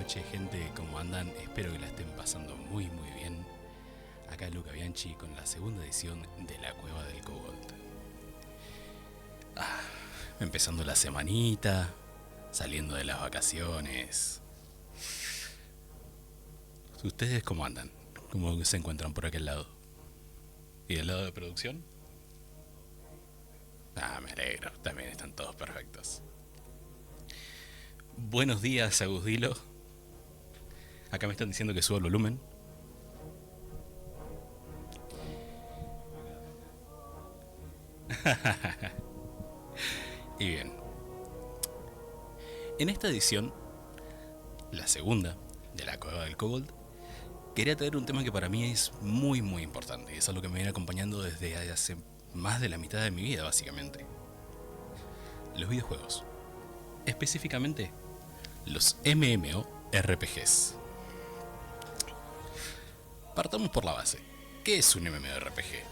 noches, gente, ¿cómo andan? Espero que la estén pasando muy bien. Acá Luca Bianchi con la segunda edición de La Cueva del Kobold. Empezando la semanita, saliendo de las vacaciones. ¿Ustedes cómo andan? ¿Cómo se encuentran por aquel lado? ¿Y del lado de producción? Me alegro, también están todos perfectos. Buenos días, Agusdilo. Acá me están diciendo que subo el volumen. Y bien, en esta edición, la segunda de La Cueva del Kobold, quería traer un tema que para mí es muy importante y es algo que me viene acompañando desde hace más de la mitad de mi vida, básicamente. Los videojuegos, específicamente los MMORPGs. Partamos por la base. ¿Qué es un MMORPG?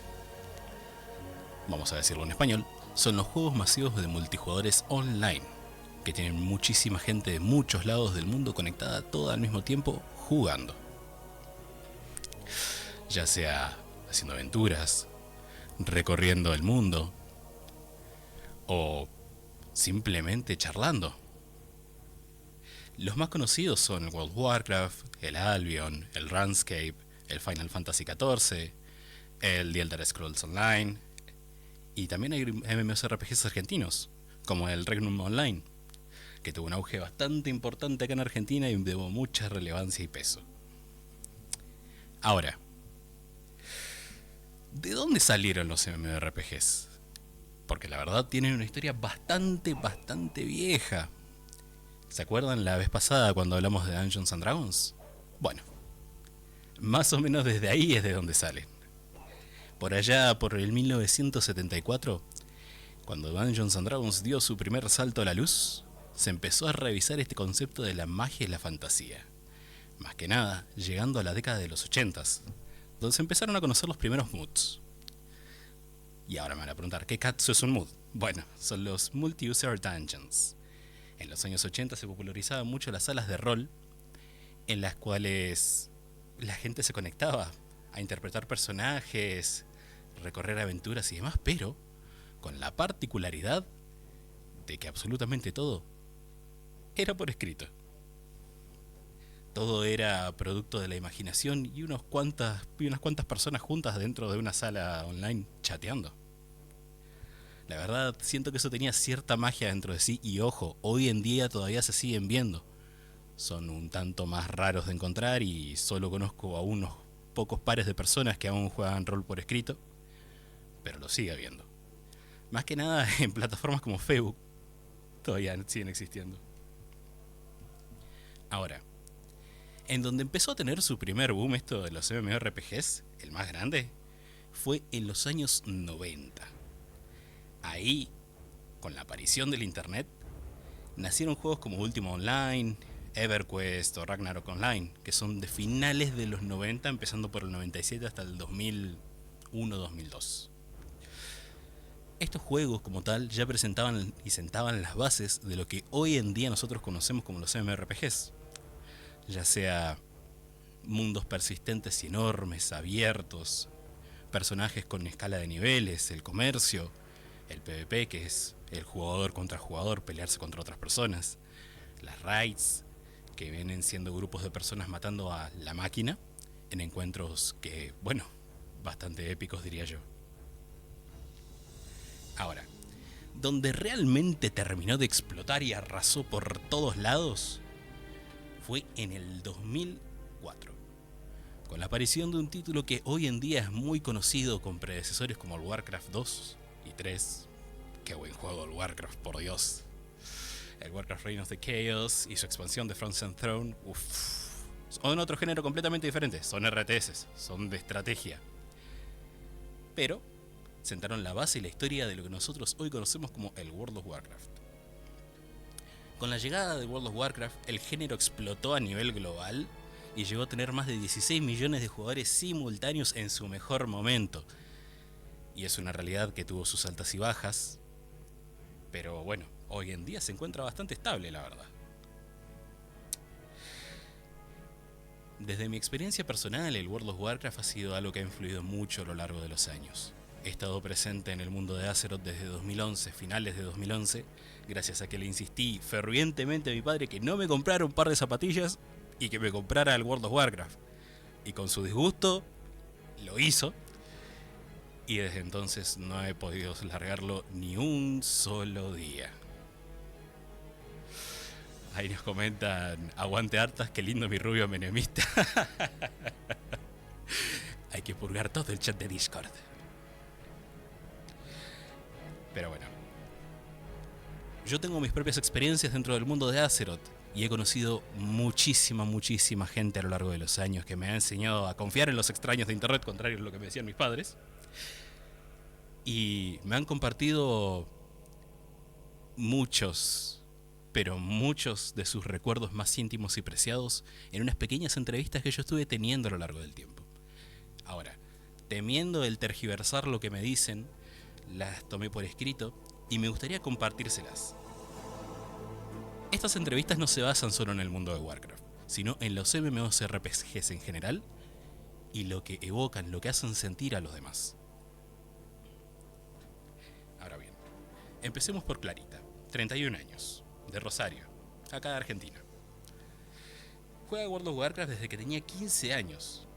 Vamos a decirlo en español. Son los juegos masivos de multijugadores online, que tienen muchísima gente de muchos lados del mundo conectada toda al mismo tiempo jugando. Ya sea haciendo aventuras, recorriendo el mundo, o simplemente charlando. Los más conocidos son el World of Warcraft, el Albion, el RuneScape, el Final Fantasy XIV, el The Elder Scrolls Online, y también hay MMORPGs argentinos, como el Regnum Online, que tuvo un auge bastante importante acá en Argentina y tuvo mucha relevancia y peso. Ahora, ¿de dónde salieron los MMORPGs? Porque la verdad tienen una historia bastante vieja. ¿Se acuerdan la vez pasada cuando hablamos de Dungeons and Dragons? Bueno, más o menos desde ahí es de donde salen. Por allá, por el 1974, cuando Dungeons and Dragons dio su primer salto a la luz, se empezó a revisar este concepto de la magia y la fantasía. Más que nada, llegando a la década de los 80s, donde se empezaron a conocer los primeros moods. Y ahora me van a preguntar, ¿qué katsu es un mood? Bueno, son los Multi-User Dungeons. En los años 80 se popularizaban mucho las salas de rol, en las cuales la gente se conectaba a interpretar personajes, recorrer aventuras y demás, pero con la particularidad de que absolutamente todo era por escrito. Todo era producto de la imaginación y unas cuantas personas juntas dentro de una sala online chateando. La verdad, siento que eso tenía cierta magia dentro de sí y ojo, hoy en día todavía se siguen viendo. Son un tanto más raros de encontrar y solo conozco a unos pocos pares de personas que aún juegan rol por escrito, pero lo sigue habiendo. Más que nada en plataformas como Facebook, todavía siguen existiendo. Ahora, en donde empezó a tener su primer boom esto de los MMORPGs, el más grande, fue en los años 90. Ahí, con la aparición del internet, nacieron juegos como Ultima Online, EverQuest o Ragnarok Online, que son de finales de los 90, empezando por el 97 hasta el 2001-2002. Estos juegos como tal ya presentaban y sentaban las bases de lo que hoy en día nosotros conocemos como los MMORPGs, ya sea mundos persistentes y enormes, abiertos, personajes con escala de niveles, el comercio, el PvP, que es el jugador contra jugador, pelearse contra otras personas, las raids, que vienen siendo grupos de personas matando a la máquina en encuentros que, bueno, bastante épicos diría yo. Ahora, donde realmente terminó de explotar y arrasó por todos lados fue en el 2004, con la aparición de un título que hoy en día es muy conocido con predecesores como el Warcraft 2 y 3. Qué buen juego el Warcraft, por Dios. El Warcraft Reign of the Chaos y su expansión de Frozen Throne, son otro género completamente diferente, son RTS, son de estrategia. Pero sentaron la base y la historia de lo que nosotros hoy conocemos como el World of Warcraft. Con la llegada de World of Warcraft, el género explotó a nivel global y llegó a tener más de 16 millones de jugadores simultáneos en su mejor momento. Y es una realidad que tuvo sus altas y bajas, pero bueno, hoy en día se encuentra bastante estable, la verdad. Desde mi experiencia personal, el World of Warcraft ha sido algo que ha influido mucho a lo largo de los años. He estado presente en el mundo de Azeroth desde 2011, finales de 2011, gracias a que le insistí fervientemente a mi padre que no me comprara un par de zapatillas y que me comprara el World of Warcraft. Y con su disgusto, lo hizo. Y desde entonces no he podido largarlo ni un solo día. Ahí nos comentan, aguante hartas, qué lindo mi rubio menemista. Hay que purgar todo el chat de Discord. Pero bueno, yo tengo mis propias experiencias dentro del mundo de Azeroth y he conocido muchísima gente a lo largo de los años que me ha enseñado a confiar en los extraños de internet, contrario a lo que me decían mis padres. Y me han compartido muchos de sus recuerdos más íntimos y preciados en unas pequeñas entrevistas que yo estuve teniendo a lo largo del tiempo. Ahora, temiendo el tergiversar lo que me dicen, las tomé por escrito y me gustaría compartírselas. Estas entrevistas no se basan solo en el mundo de Warcraft, sino en los MMORPGs en general y lo que evocan, lo que hacen sentir a los demás. Ahora bien, empecemos por Clarita, 31 años, de Rosario, acá de Argentina. Juega World of Warcraft desde que tenía 15 años,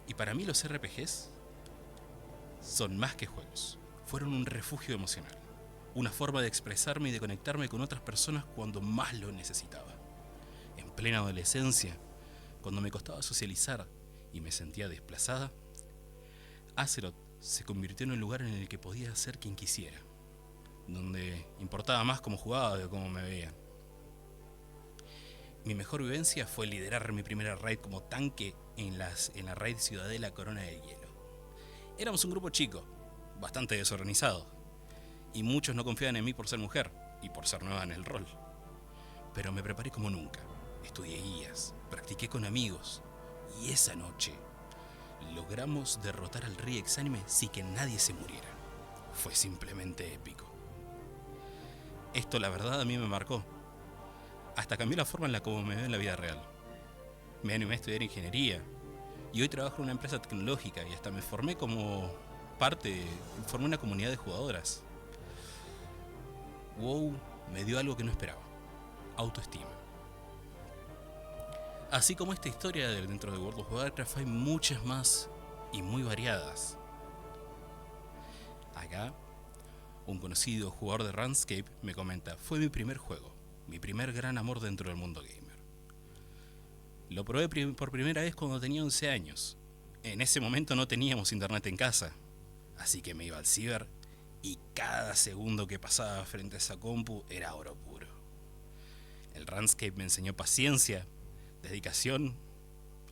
y para mí los RPGs son más que juegos, fueron un refugio emocional, una forma de expresarme y de conectarme con otras personas cuando más lo necesitaba. En plena adolescencia, cuando me costaba socializar y me sentía desplazada, Azeroth se convirtió en un lugar en el que podía ser quien quisiera, donde importaba más cómo jugaba que cómo me veía. Mi mejor vivencia fue liderar mi primera raid como tanque en la raid Ciudadela Corona del Hielo. Éramos un grupo chico, bastante desorganizado, y muchos no confiaban en mí por ser mujer y por ser nueva en el rol. Pero me preparé como nunca, estudié guías, practiqué con amigos, y esa noche logramos derrotar al rey exánime sin que nadie se muriera. Fue simplemente épico. Esto la verdad a mí me marcó. Hasta cambió la forma en la como me veo en la vida real. Me animé a estudiar ingeniería y hoy trabajo en una empresa tecnológica y hasta me formé formé una comunidad de jugadoras. WoW me dio algo que no esperaba: autoestima. Así como esta historia dentro de World of Warcraft hay muchas más y muy variadas. Acá, un conocido jugador de RuneScape me comenta: fue mi primer juego, mi primer gran amor dentro del mundo gamer. Lo probé por primera vez cuando tenía 11 años. En ese momento no teníamos internet en casa, así que me iba al ciber y cada segundo que pasaba frente a esa compu era oro puro. El RuneScape me enseñó paciencia, dedicación,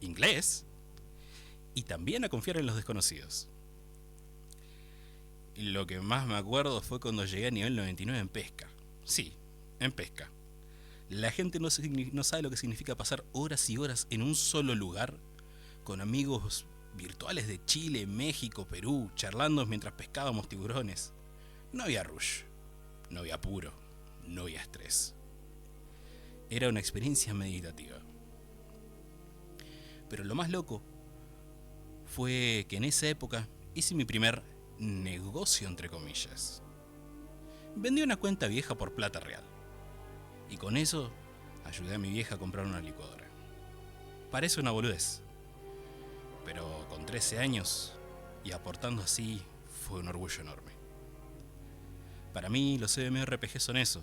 inglés y también a confiar en los desconocidos. Y lo que más me acuerdo fue cuando llegué a nivel 99 en pesca. Sí, en pesca. La gente no sabe lo que significa pasar horas y horas en un solo lugar con amigos virtuales de Chile, México, Perú, charlando mientras pescábamos tiburones. No había rush, no había apuro, no había estrés. Era una experiencia meditativa. Pero lo más loco fue que en esa época hice mi primer negocio, entre comillas. Vendí una cuenta vieja por plata real. Y con eso ayudé a mi vieja a comprar una licuadora. Parece una boludez, pero con 13 años y aportando así fue un orgullo enorme. Para mí los MMORPG son eso.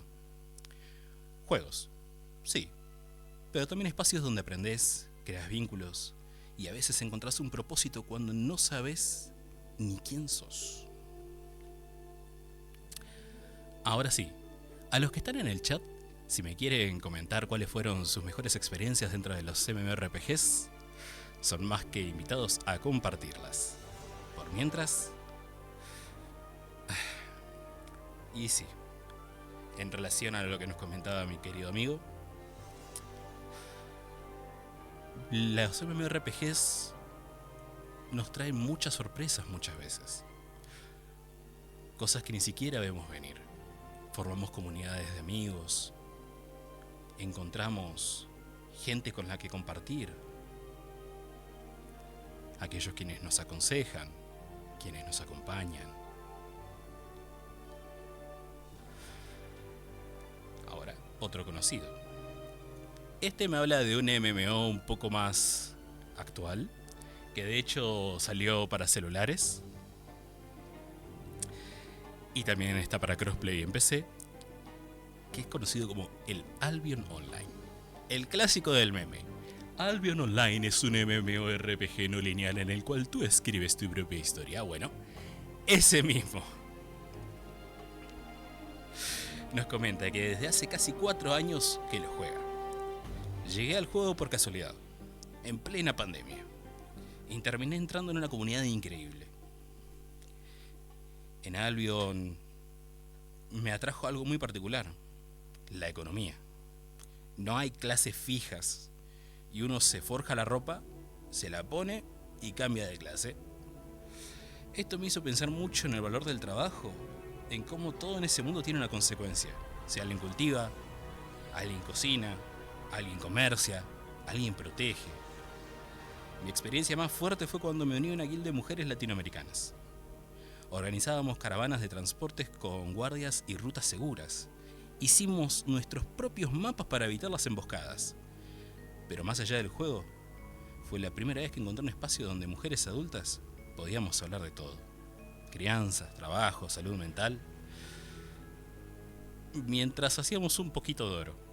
Juegos, sí, pero también espacios donde aprendes, creas vínculos y a veces encontrás un propósito cuando no sabes ni quién sos. Ahora sí, a los que están en el chat, si me quieren comentar cuáles fueron sus mejores experiencias dentro de los MMORPGs, son más que invitados a compartirlas. Por mientras... Y sí, en relación a lo que nos comentaba mi querido amigo, los MMORPGs nos traen muchas sorpresas muchas veces. Cosas que ni siquiera vemos venir. Formamos comunidades de amigos, encontramos gente con la que compartir. aquellos quienes nos aconsejan, quienes nos acompañan. Ahora, otro conocido. Este me habla de un MMO un poco más actual, que de hecho salió para celulares y también está para crossplay en PC, que es conocido como el Albion Online. El clásico del meme. Albion Online es un MMORPG no lineal en el cual tú escribes tu propia historia. Bueno, ese mismo. Nos comenta que desde hace casi 4 años que lo juega. Llegué al juego por casualidad, en plena pandemia, y terminé entrando en una comunidad increíble. En Albion me atrajo algo muy particular, la economía. No hay clases fijas y uno se forja la ropa, se la pone y cambia de clase. Esto me hizo pensar mucho en el valor del trabajo, en cómo todo en ese mundo tiene una consecuencia. Si alguien cultiva, alguien cocina, alguien comercia, alguien protege. Mi experiencia más fuerte fue cuando me uní a una guilda de mujeres latinoamericanas. Organizábamos caravanas de transportes con guardias y rutas seguras. Hicimos nuestros propios mapas para evitar las emboscadas. Pero más allá del juego, fue la primera vez que encontré un espacio donde mujeres adultas podíamos hablar de todo. Crianza, trabajo, salud mental. Mientras hacíamos un poquito de oro.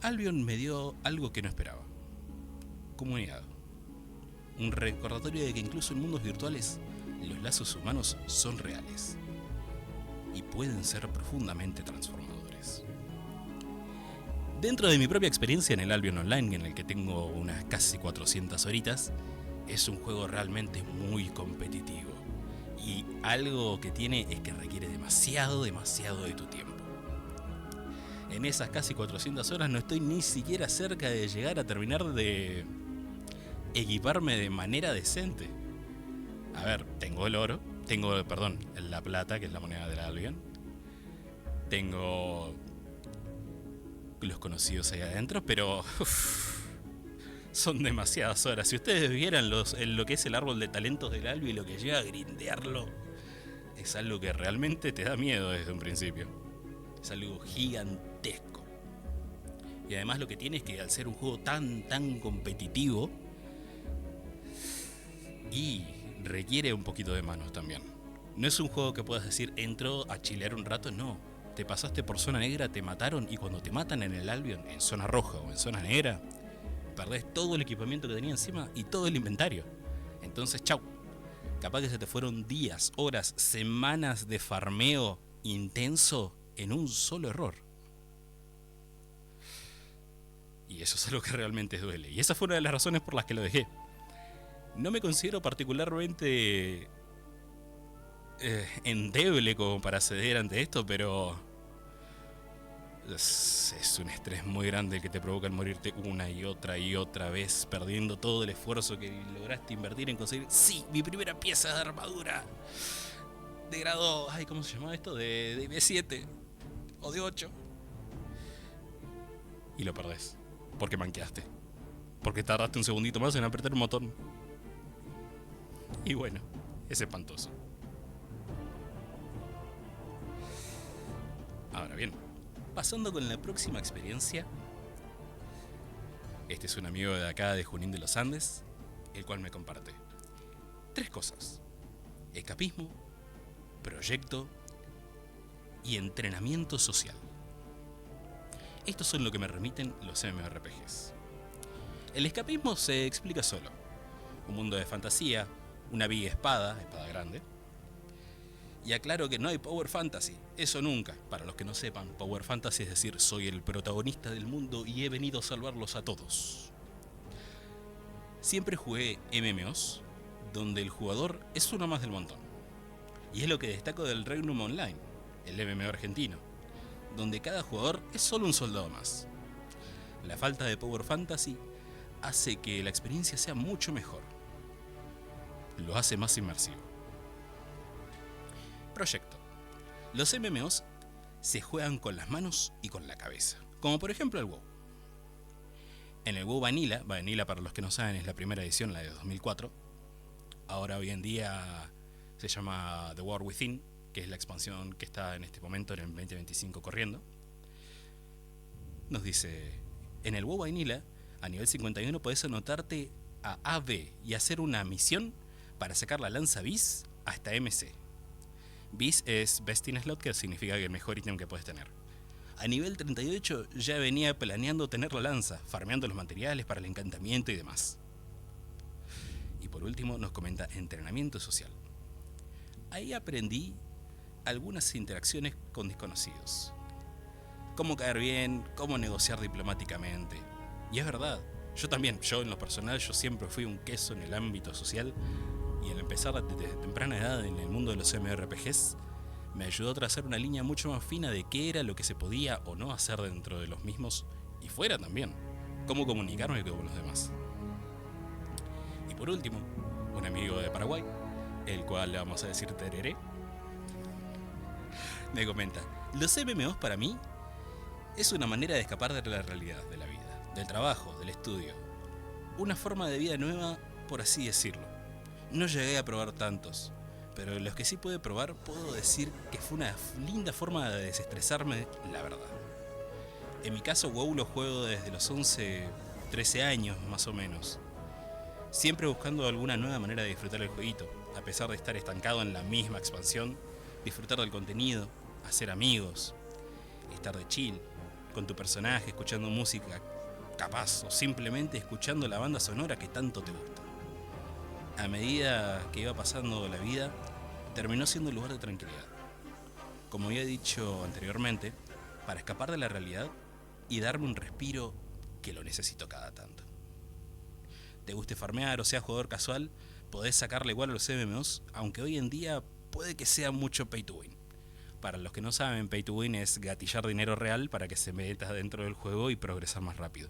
Albion me dio algo que no esperaba. Comunidad. Un recordatorio de que incluso en mundos virtuales los lazos humanos son reales y pueden ser profundamente transformadores. Dentro de mi propia experiencia en el Albion Online, en el que tengo unas casi 400 horitas, es un juego realmente muy competitivo. Y algo que tiene es que requiere demasiado de tu tiempo. En esas casi 400 horas no estoy ni siquiera cerca de llegar a terminar de equiparme de manera decente. A ver, tengo el oro, la plata, que es la moneda del Albion. Tengo los conocidos ahí adentro, pero son demasiadas horas. Si ustedes vieran lo que es el árbol de talentos del Albion y lo que llega a grindearlo, es algo que realmente te da miedo desde un principio. Es algo gigantesco. Y además lo que tiene es que al ser un juego tan competitivo, y requiere un poquito de manos también. No es un juego que puedas decir, entro a chilear un rato, no. Te pasaste por zona negra, te mataron, y cuando te matan en el Albion, en zona roja o en zona negra, perdés todo el equipamiento que tenía encima y todo el inventario. Entonces, chau. Capaz que se te fueron días, horas, semanas de farmeo intenso en un solo error. Y eso es algo que realmente duele. Y esa fue una de las razones por las que lo dejé. No me considero particularmente endeble como para ceder ante esto, pero es un estrés muy grande el que te provoca el morirte una y otra vez, perdiendo todo el esfuerzo que lograste invertir en conseguir, sí, mi primera pieza de armadura de grado, ¿cómo se llama esto? De B7 o de 8. Y lo perdés, porque manqueaste, porque tardaste un segundito más en apretar un botón. Y bueno, es espantoso. Ahora bien, pasando con la próxima experiencia. Este es un amigo de acá de Junín de los Andes, el cual me comparte 3 cosas: escapismo, proyecto y entrenamiento social. Estos son lo que me remiten los MMORPGs. El escapismo se explica solo. Un mundo de fantasía, una big espada grande. Y aclaro que no hay Power Fantasy, eso nunca. Para los que no sepan, Power Fantasy es decir, soy el protagonista del mundo y he venido a salvarlos a todos. Siempre jugué MMOs, donde el jugador es uno más del montón. Y es lo que destaco del Regnum Online, el MMO argentino, donde cada jugador es solo un soldado más. La falta de Power Fantasy hace que la experiencia sea mucho mejor. Lo hace más inmersivo. Proyecto. Los MMOs se juegan con las manos y con la cabeza, como por ejemplo el WoW. En el WoW Vanilla para los que no saben es la primera edición, la de 2004. Ahora hoy en día se llama The War Within, que es la expansión que está en este momento en el 2025 corriendo. Nos dice, en el WoW Vanilla, a nivel 51 podés anotarte a AB y hacer una misión para sacar la lanza Bis hasta MC. Bis es Best in Slot, que significa que el mejor ítem que puedes tener. A nivel 38 ya venía planeando tener la lanza, farmeando los materiales para el encantamiento y demás. Y por último nos comenta entrenamiento social. Ahí aprendí algunas interacciones con desconocidos. Cómo caer bien, cómo negociar diplomáticamente. Y es verdad, yo en lo personal, yo siempre fui un queso en el ámbito social, y al empezar desde temprana edad en el mundo de los MMORPGs, me ayudó a trazar una línea mucho más fina de qué era lo que se podía o no hacer dentro de los mismos, y fuera también, cómo comunicarme con los demás. Y por último, un amigo de Paraguay, el cual le vamos a decir Tereré, me comenta, los MMOs para mí es una manera de escapar de la realidad de la vida, del trabajo, del estudio. Una forma de vida nueva, por así decirlo. No llegué a probar tantos, pero de los que sí pude probar, puedo decir que fue una linda forma de desestresarme, la verdad. En mi caso, WoW lo juego desde los 11, 13 años más o menos. Siempre buscando alguna nueva manera de disfrutar el jueguito, a pesar de estar estancado en la misma expansión, disfrutar del contenido, hacer amigos, estar de chill, con tu personaje, escuchando música capaz o simplemente escuchando la banda sonora que tanto te gusta. A medida que iba pasando la vida, terminó siendo un lugar de tranquilidad. Como había dicho anteriormente, para escapar de la realidad y darme un respiro que lo necesito cada tanto. Te guste farmear o seas jugador casual, podés sacarle igual a los MMOs, aunque hoy en día puede que sea mucho pay to win. Para los que no saben, pay to win es gatillar dinero real para que se meta dentro del juego y progresar más rápido.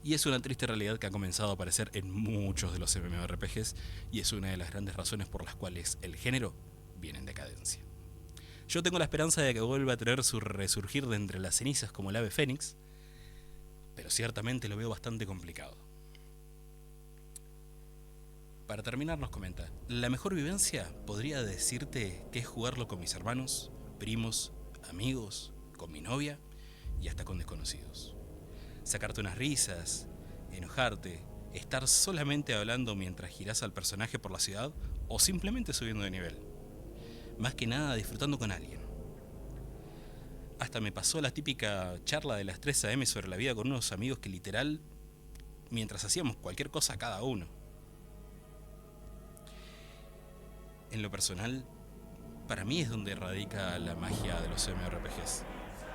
Y es una triste realidad que ha comenzado a aparecer en muchos de los MMORPGs y es una de las grandes razones por las cuales el género viene en decadencia. Yo tengo la esperanza de que vuelva a tener su resurgir de entre las cenizas como el ave fénix, pero ciertamente lo veo bastante complicado. Para terminar nos comenta, la mejor vivencia podría decirte que es jugarlo con mis hermanos, primos, amigos, con mi novia y hasta con desconocidos. Sacarte unas risas, enojarte, estar solamente hablando mientras girás al personaje por la ciudad o simplemente subiendo de nivel. Más que nada disfrutando con alguien. Hasta me pasó la típica charla de las 3 AM sobre la vida con unos amigos que literal, mientras hacíamos cualquier cosa cada uno. En lo personal, para mí es donde radica la magia de los MMORPGs,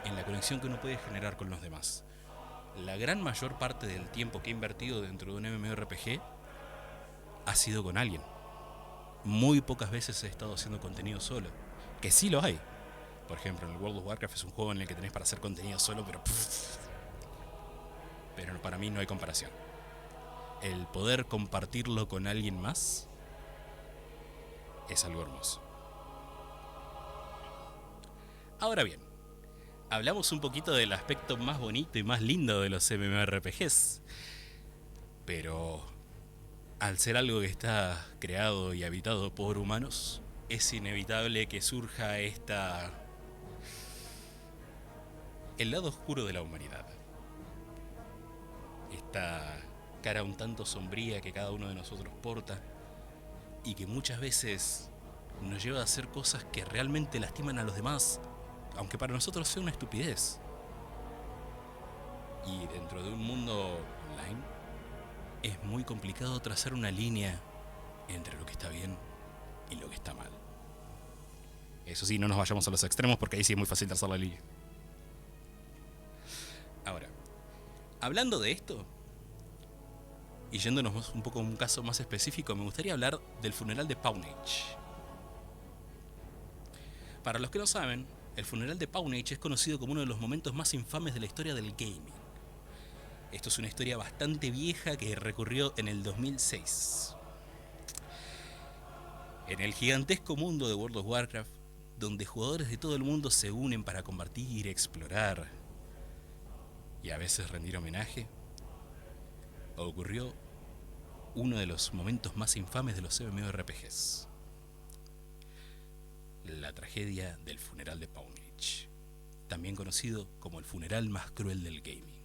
en la conexión que uno puede generar con los demás. La gran mayor parte del tiempo que he invertido dentro de un MMORPG ha sido con alguien. Muy pocas veces he estado haciendo contenido solo, que sí lo hay. Por ejemplo, en el World of Warcraft es un juego en el que tenés para hacer contenido solo, pero para mí no hay comparación. El poder compartirlo con alguien más es algo hermoso. Ahora bien, hablamos un poquito del aspecto más bonito y más lindo de los MMORPGs, pero al ser algo que está creado y habitado por humanos, es inevitable que surja el lado oscuro de la humanidad. Esta cara un tanto sombría que cada uno de nosotros porta y que muchas veces nos lleva a hacer cosas que realmente lastiman a los demás, aunque para nosotros sea una estupidez. Y dentro de un mundo online es muy complicado trazar una línea entre lo que está bien y lo que está mal. Eso sí, no nos vayamos a los extremos porque ahí sí es muy fácil trazar la línea. Ahora, hablando de esto, y yéndonos un poco a un caso más específico, me gustaría hablar del funeral de Pawnage. Para los que no saben, el funeral de Pawnage es conocido como uno de los momentos más infames de la historia del gaming. Esto es una historia bastante vieja que recurrió en el 2006. En el gigantesco mundo de World of Warcraft, donde jugadores de todo el mundo se unen para combatir, explorar y a veces rendir homenaje, ocurrió uno de los momentos más infames de los MMORPGs. La tragedia del funeral de Pawnage, también conocido como el funeral más cruel del gaming.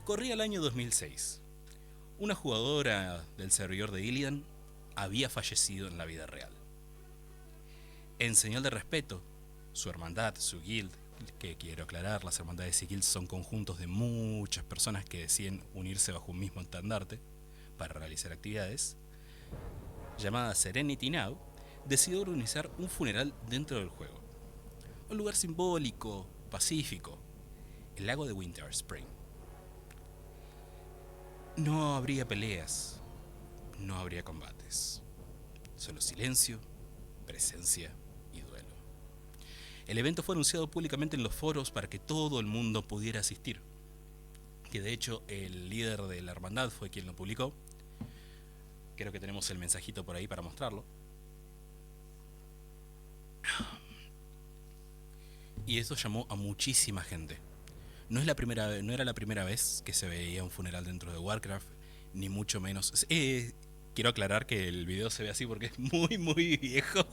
Corría el año 2006. Una jugadora del servidor de Ilian había fallecido en la vida real. En señal de respeto, su hermandad, su guild, que quiero aclarar, las hermandades y guilds son conjuntos de muchas personas que deciden unirse bajo un mismo estandarte para realizar actividades, llamada Serenity Now, decidió organizar un funeral dentro del juego. Un lugar simbólico, pacífico, el lago de Winter Spring. No habría peleas, no habría combates, solo silencio, presencia y duelo. El evento fue anunciado públicamente en los foros para que todo el mundo pudiera asistir, que de hecho el líder de la hermandad fue quien lo publicó. Creo que tenemos el mensajito por ahí para mostrarlo. Y eso llamó a muchísima gente. No era la primera vez que se veía un funeral dentro de Warcraft, ni mucho menos. Quiero aclarar que el video se ve así porque es muy viejo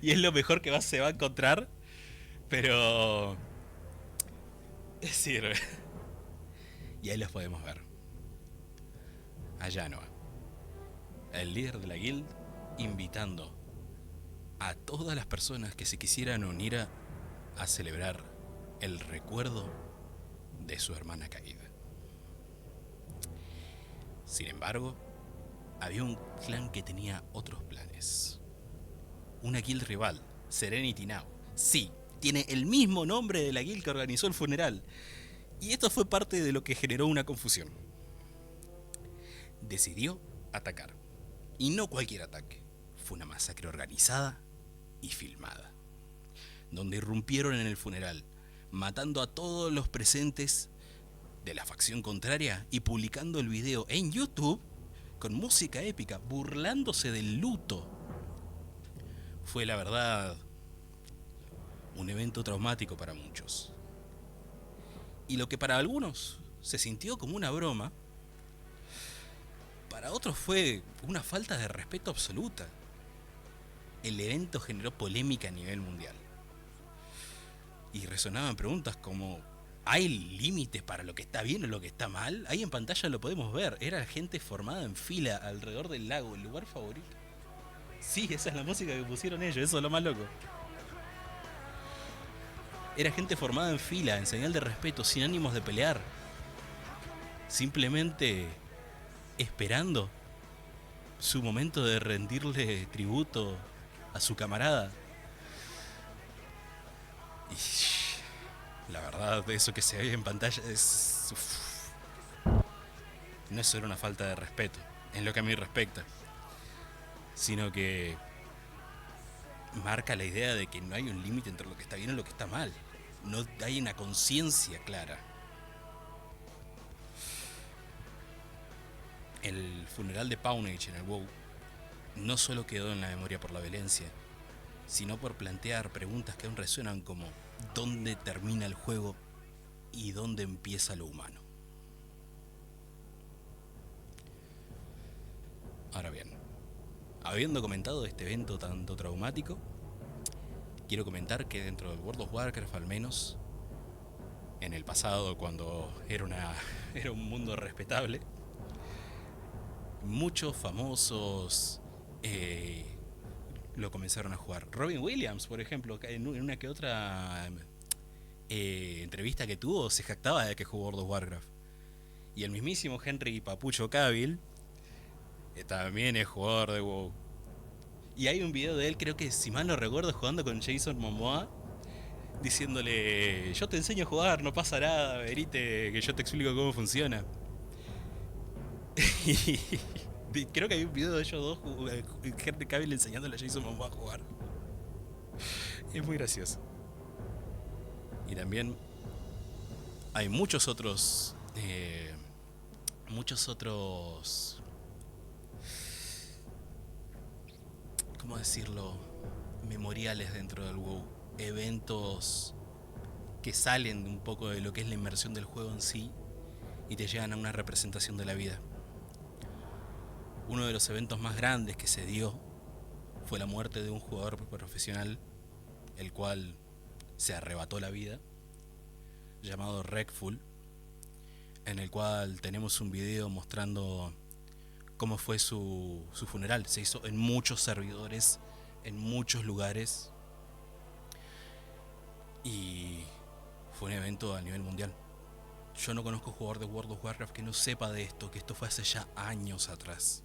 y es lo mejor que se va a encontrar, pero sirve. Y ahí los podemos ver. Allá Noah, el líder de la guild, invitando a todas las personas que se quisieran unir a celebrar el recuerdo de su hermana caída. Sin embargo, había un clan que tenía otros planes. Una guild rival, Serenity Now. Sí, tiene el mismo nombre de la guild que organizó el funeral. Y esto fue parte de lo que generó una confusión. Decidió atacar. Y no cualquier ataque. Fue una masacre organizada y filmada, donde irrumpieron en el funeral, matando a todos los presentes de la facción contraria y publicando el video en YouTube con música épica, burlándose del luto. Fue, la verdad, un evento traumático para muchos. Y lo que para algunos se sintió como una broma, para otros fue una falta de respeto absoluta. El evento generó polémica a nivel mundial. Y resonaban preguntas como: ¿hay límites para lo que está bien o lo que está mal? Ahí en pantalla lo podemos ver. Era gente formada en fila alrededor del lago, el lugar favorito. Sí, esa es la música que pusieron ellos, eso es lo más loco. Era gente formada en fila, en señal de respeto, sin ánimos de pelear. Simplemente esperando su momento de rendirle tributo a su camarada. Y la verdad, eso que se ve en pantalla es... no es solo una falta de respeto, en lo que a mí respecta, sino que marca la idea de que no hay un límite entre lo que está bien y lo que está mal. No hay una conciencia clara. El funeral de Pawnage en el WoW no solo quedó en la memoria por la violencia, sino por plantear preguntas que aún resuenan como: ¿dónde termina el juego y dónde empieza lo humano? Ahora bien, habiendo comentado este evento tanto traumático, quiero comentar que dentro del World of Warcraft, al menos en el pasado, cuando era un mundo respetable, muchos famosos lo comenzaron a jugar. Robin Williams, por ejemplo, en una que otra entrevista que tuvo, se jactaba de que jugó World of Warcraft. Y el mismísimo Henry Papucho Cavill también es jugador de WoW. Y hay un video de él, creo que si mal no recuerdo, jugando con Jason Momoa, diciéndole: yo te enseño a jugar, no pasa nada, venite que yo te explico cómo funciona. Y creo que hay un video de ellos dos, Henry Cavill enseñándole a Jason Momoa a jugar. Es muy gracioso. Y también hay muchos otros ¿cómo decirlo? Memoriales dentro del WoW, eventos que salen un poco de lo que es la inmersión del juego en sí y te llevan a una representación de la vida. Uno de los eventos más grandes que se dio fue la muerte de un jugador profesional, el cual se arrebató la vida, llamado Wreckful, en el cual tenemos un video mostrando cómo fue su funeral. Se hizo en muchos servidores, en muchos lugares, y fue un evento a nivel mundial. Yo no conozco jugador de World of Warcraft que no sepa de esto, que esto fue hace ya años atrás.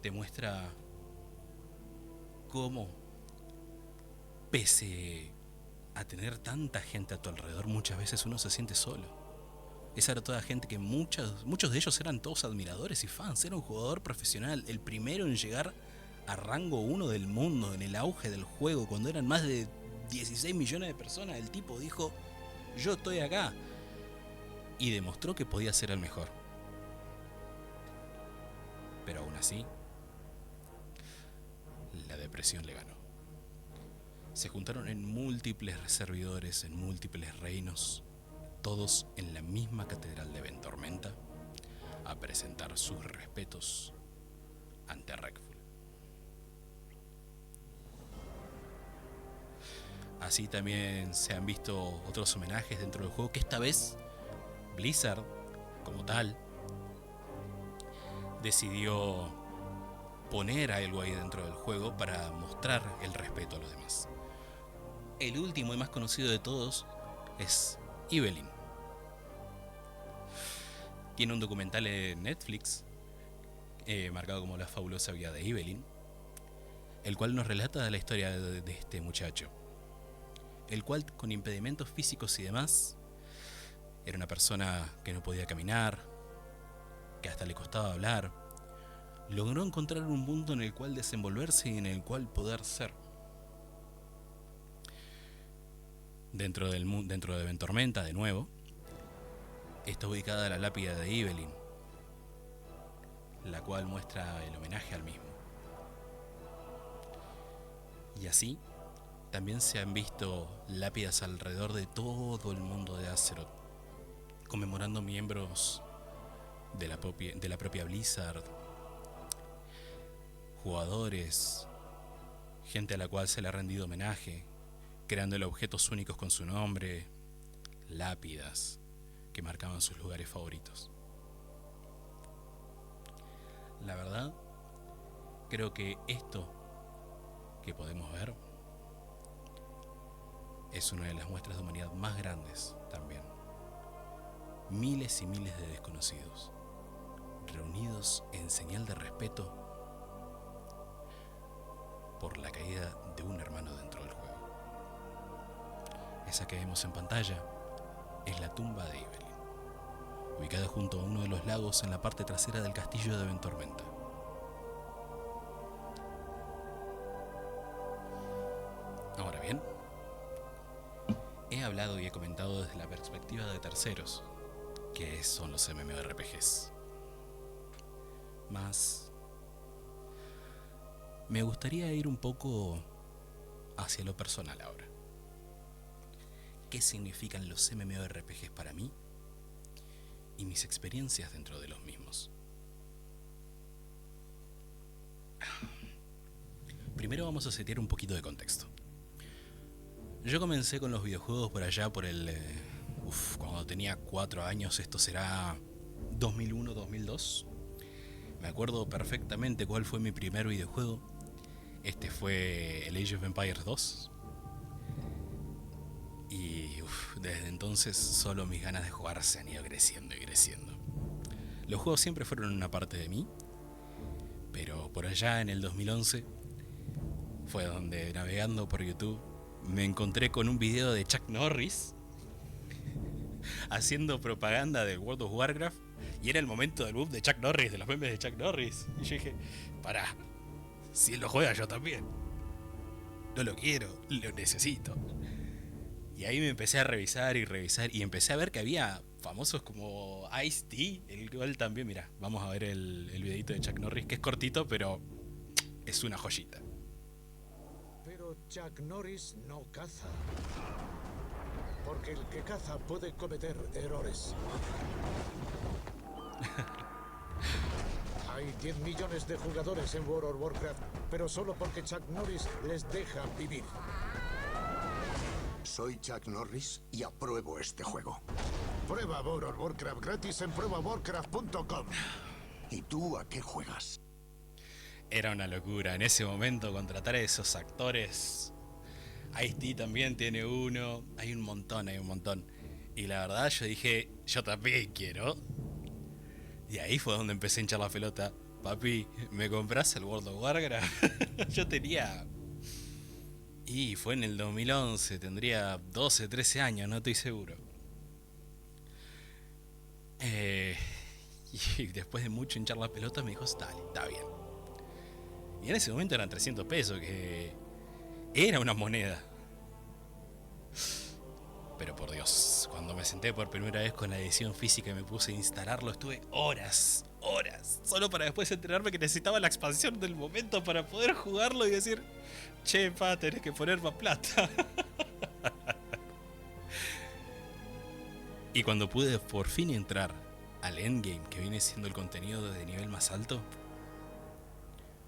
Te muestra cómo, pese a tener tanta gente a tu alrededor, muchas veces uno se siente solo. Esa era toda gente que muchos de ellos eran todos admiradores y fans. Era un jugador profesional, el primero en llegar a rango 1 del mundo, en el auge del juego, cuando eran más de 16 millones de personas. El tipo dijo: yo estoy acá, y demostró que podía ser el mejor. Pero aún así, la depresión le ganó. Se juntaron en múltiples servidores, en múltiples reinos, todos en la misma catedral de Ventormenta, a presentar sus respetos ante Wreckful. Así también se han visto otros homenajes dentro del juego, que esta vez Blizzard, como tal, decidió poner algo ahí dentro del juego para mostrar el respeto a los demás. El último y más conocido de todos es Evelynn. Tiene un documental en Netflix marcado como La fabulosa vida de Evelynn, el cual nos relata la historia de este muchacho, el cual, con impedimentos físicos y demás, era una persona que no podía caminar, que hasta le costaba hablar. Logró encontrar un mundo en el cual desenvolverse y en el cual poder ser. Dentro de Ventormenta, de nuevo, está ubicada la lápida de Evelynn, la cual muestra el homenaje al mismo. Y así, también se han visto lápidas alrededor de todo el mundo de Azeroth, conmemorando miembros de la propia Blizzard, jugadores, gente a la cual se le ha rendido homenaje, creándole objetos únicos con su nombre, lápidas que marcaban sus lugares favoritos. La verdad, creo que esto que podemos ver es una de las muestras de humanidad más grandes también. Miles y miles de desconocidos, reunidos en señal de respeto por la caída de un hermano dentro del juego. Esa que vemos en pantalla es la tumba de Evelynn, ubicada junto a uno de los lagos en la parte trasera del castillo de Ventormenta. Ahora bien, he hablado y he comentado desde la perspectiva de terceros, que son los MMORPGs. Más, me gustaría ir un poco hacia lo personal ahora. ¿Qué significan los MMORPGs para mí y mis experiencias dentro de los mismos? Primero vamos a setear un poquito de contexto. Yo comencé con los videojuegos por allá por cuando tenía 4 años, esto será 2001, 2002. Me acuerdo perfectamente cuál fue mi primer videojuego. Este fue el Age of Empires 2. Y desde entonces solo mis ganas de jugar se han ido creciendo y creciendo. Los juegos siempre fueron una parte de mí, pero por allá en el 2011 fue donde, navegando por YouTube, me encontré con un video de Chuck Norris haciendo propaganda de World of Warcraft, y era el momento del boom de Chuck Norris, de los memes de Chuck Norris. Y yo dije, pará, si él lo juega yo también. No lo quiero, lo necesito. Y ahí me empecé a revisar y empecé a ver que había famosos como Ice-T, el cual también, mira, vamos a ver el videito de Chuck Norris, que es cortito, pero es una joyita. Pero Chuck Norris no caza. Porque el que caza puede cometer errores. Hay 10 millones de jugadores en World of Warcraft, pero solo porque Chuck Norris les deja vivir. Soy Chuck Norris y apruebo este juego. Prueba World of Warcraft gratis en pruebawarcraft.com. ¿Y tú a qué juegas? Era una locura en ese momento contratar a esos actores. Ice-T también tiene uno. Hay un montón. Y la verdad yo dije, yo también quiero. Y ahí fue donde empecé a hinchar la pelota. Papi, ¿me compras el World of Warcraft? Yo tenía... Y fue en el 2011, tendría 12, 13 años, no estoy seguro. Y después de mucho hinchar la pelota me dijo, dale, está bien. Y en ese momento eran 300 pesos, que era una moneda. Pero por Dios, cuando me senté por primera vez con la edición física y me puse a instalarlo, estuve horas, solo para después enterarme que necesitaba la expansión del momento para poder jugarlo y decir, che, pa, tenés que poner más plata. Y cuando pude por fin entrar al endgame, que viene siendo el contenido de nivel más alto,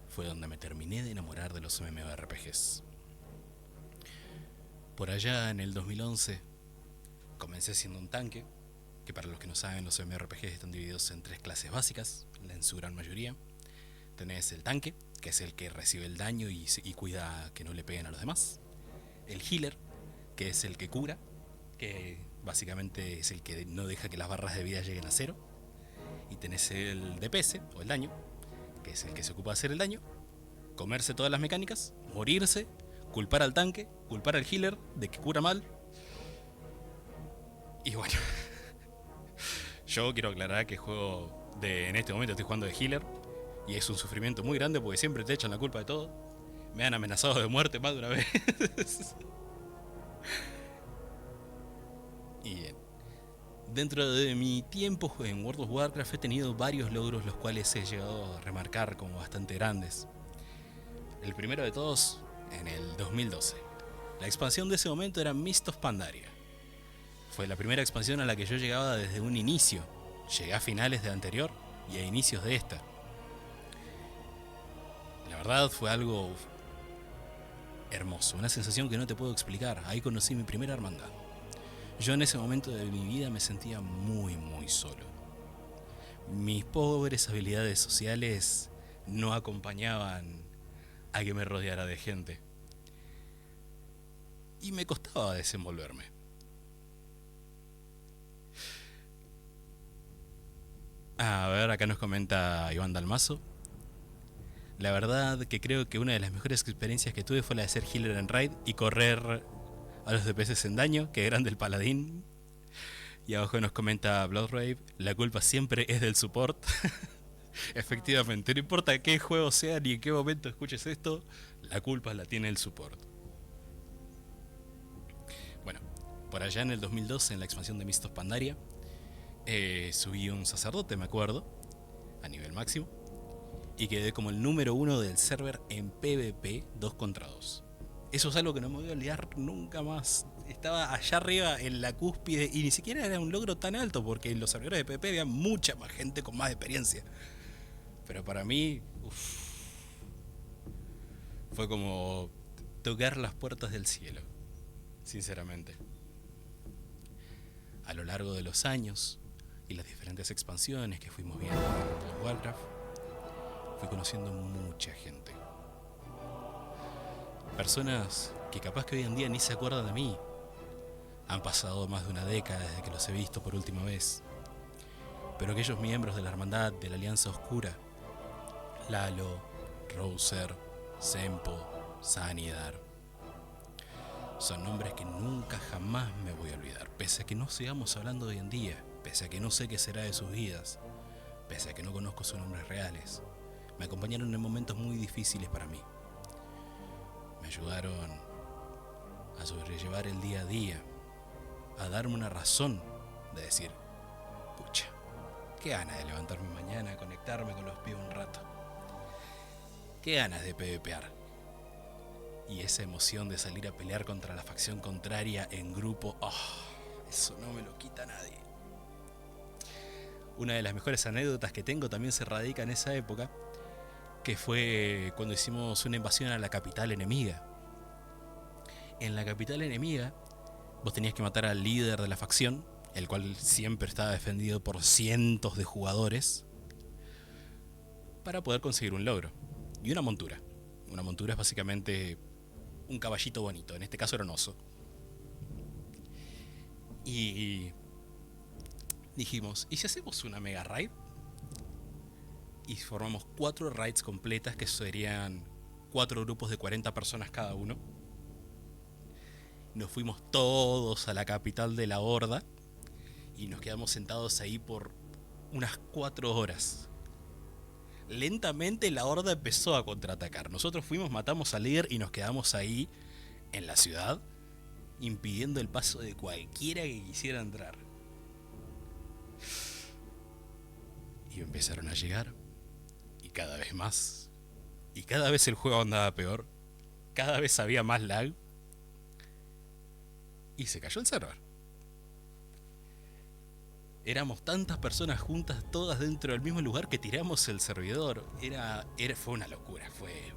fue donde me terminé de enamorar de los MMORPGs. Por allá en el 2011 comencé siendo un tanque, que para los que no saben, los MMORPGs están divididos en 3 clases básicas, en su gran mayoría. Tenés el tanque, que es el que recibe el daño y cuida que no le peguen a los demás. El healer, que es el que cura, que básicamente es el que no deja que las barras de vida lleguen a 0. Y tenés el DPS, o el daño, que es el que se ocupa de hacer el daño, comerse todas las mecánicas, morirse, culpar al tanque, culpar al healer de que cura mal. Y bueno, yo quiero aclarar que en este momento estoy jugando de healer y es un sufrimiento muy grande porque siempre te echan la culpa de todo. Me han amenazado de muerte más de una vez. Y bien, dentro de mi tiempo en World of Warcraft he tenido varios logros los cuales he llegado a remarcar como bastante grandes. El primero de todos, en el 2012. La expansión de ese momento era Mist of Pandaria. Fue la primera expansión a la que yo llegaba desde un inicio. Llegué a finales de anterior y a inicios de esta. La verdad fue algo hermoso, una sensación que no te puedo explicar. Ahí conocí mi primera hermandad. Yo en ese momento de mi vida me sentía muy solo. Mis pobres habilidades sociales no acompañaban a que me rodeara de gente. Y me costaba desenvolverme. A ver, acá nos comenta Iván Dalmazo. La verdad que creo que una de las mejores experiencias que tuve fue la de ser healer en raid y correr a los DPS en daño, que eran del paladín. Y abajo nos comenta Bloodrave, la culpa siempre es del support. Efectivamente, no importa qué juego sea ni en qué momento escuches esto, la culpa la tiene el support. Bueno, por allá en el 2012, en la expansión de Mist of Pandaria, subí un sacerdote, me acuerdo, a nivel máximo, y quedé como el número 1 del server en PvP 2 contra 2. Eso es algo que no me voy a olvidar nunca más. Estaba allá arriba en la cúspide y ni siquiera era un logro tan alto porque en los servidores de PvP había mucha más gente con más experiencia. Pero para mí, fue como tocar las puertas del cielo, sinceramente. A lo largo de los años y las diferentes expansiones que fuimos viendo en Warcraft, fui conociendo mucha gente. Personas que capaz que hoy en día ni se acuerdan de mí. Han pasado más de una década desde que los he visto por última vez. Pero aquellos miembros de la hermandad de la Alianza Oscura, Lalo, Rouser, Sempo, Sanidar, son nombres que nunca jamás me voy a olvidar. Pese a que no sigamos hablando hoy en día, pese a que no sé qué será de sus vidas, pese a que no conozco sus nombres reales, me acompañaron en momentos muy difíciles para mí. Me ayudaron a sobrellevar el día a día, a darme una razón de decir, pucha, qué ganas de levantarme mañana, conectarme con los pibes un rato, qué ganas de PvPar. Y esa emoción de salir a pelear contra la facción contraria en grupo, eso no me lo quita nadie. Una de las mejores anécdotas que tengo también se radica en esa época, que fue cuando hicimos una invasión a la capital enemiga. En la capital enemiga, vos tenías que matar al líder de la facción, el cual siempre estaba defendido por cientos de jugadores, para poder conseguir un logro y una montura. Una montura es básicamente un caballito bonito, en este caso era un oso. Y dijimos, ¿y si hacemos una mega raid? Y formamos 4 raids completas, que serían 4 grupos de 40 personas cada uno. Nos fuimos todos a la capital de la Horda y nos quedamos sentados ahí por unas 4 horas. Lentamente la Horda empezó a contraatacar. Nosotros fuimos, matamos al líder y nos quedamos ahí en la ciudad, impidiendo el paso de cualquiera que quisiera entrar. Y empezaron a llegar, y cada vez más, y cada vez el juego andaba peor, cada vez había más lag, y se cayó el server. Éramos tantas personas juntas, todas dentro del mismo lugar, que tiramos el servidor. Fue una locura, fue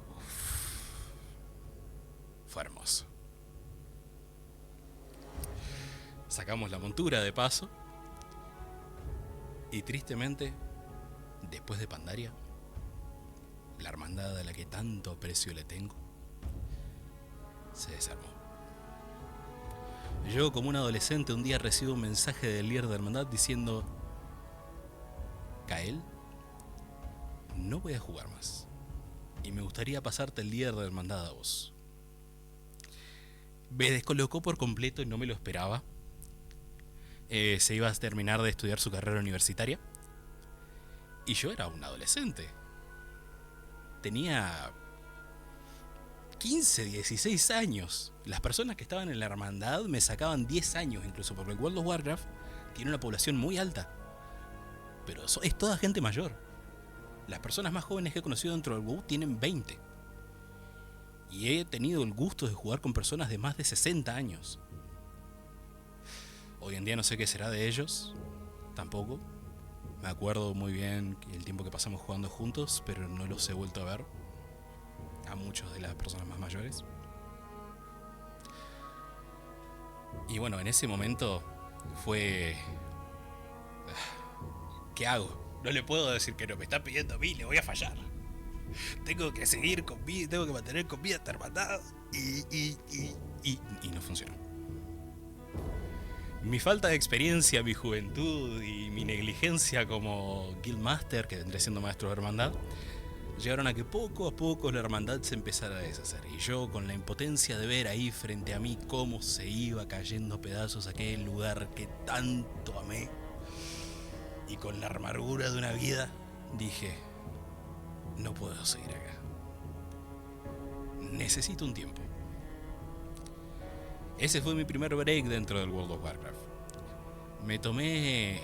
hermoso. Sacamos la montura de paso, y tristemente, después de Pandaria, la hermandad a la que tanto aprecio le tengo, se desarmó. Yo, como un adolescente, un día recibo un mensaje del líder de hermandad diciendo: Kael, no voy a jugar más, y me gustaría pasarte el líder de hermandad a vos. Me descolocó por completo y no me lo esperaba. Se iba a terminar de estudiar su carrera universitaria, y yo era un adolescente. Tenía 15, 16 años. Las personas que estaban en la hermandad me sacaban 10 años incluso, porque el World of Warcraft tiene una población muy alta, pero es toda gente mayor. Las personas más jóvenes que he conocido dentro del WoW tienen 20. Y he tenido el gusto de jugar con personas de más de 60 años. Hoy en día no sé qué será de ellos, tampoco. Me acuerdo muy bien el tiempo que pasamos jugando juntos, pero no los he vuelto a ver, a muchos de las personas más mayores. Y bueno, en ese momento fue... ¿Qué hago? No le puedo decir que no, me está pidiendo a mí, le voy a fallar. Tengo que seguir con vida, tengo que mantener con vida esta hermandad, y no funcionó. Mi falta de experiencia, mi juventud y mi negligencia como Guildmaster, que vendré siendo maestro de hermandad, llegaron a que poco a poco la hermandad se empezara a deshacer. Y yo, con la impotencia de ver ahí frente a mí cómo se iba cayendo a pedazos aquel lugar que tanto amé, y con la amargura de una vida, dije: no puedo seguir acá. Necesito un tiempo. Ese fue mi primer break dentro del World of Warcraft. Me tomé...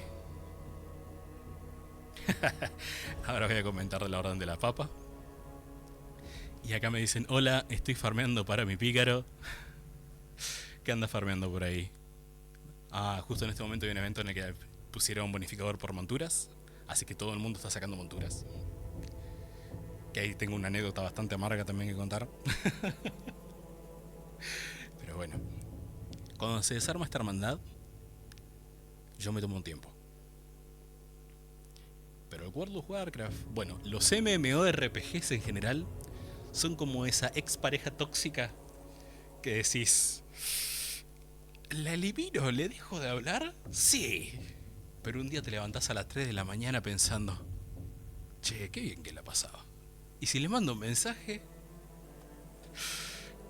Ahora voy a comentar de la Orden de la Papa. Y acá me dicen: hola, estoy farmeando para mi pícaro. ¿Qué anda farmeando por ahí? Justo en este momento hay un evento en el que pusieron un bonificador por monturas, así que todo el mundo está sacando monturas. Que ahí tengo una anécdota bastante amarga también que contar. Pero bueno, cuando se desarma esta hermandad, yo me tomo un tiempo. Pero el World of Warcraft, bueno, los MMORPGs en general son como esa ex pareja tóxica que decís: ¿la elimino? ¿Le dejo de hablar? Sí. Pero un día te levantás a las 3 de la mañana pensando: che, qué bien que la pasaba. Y si le mando un mensaje,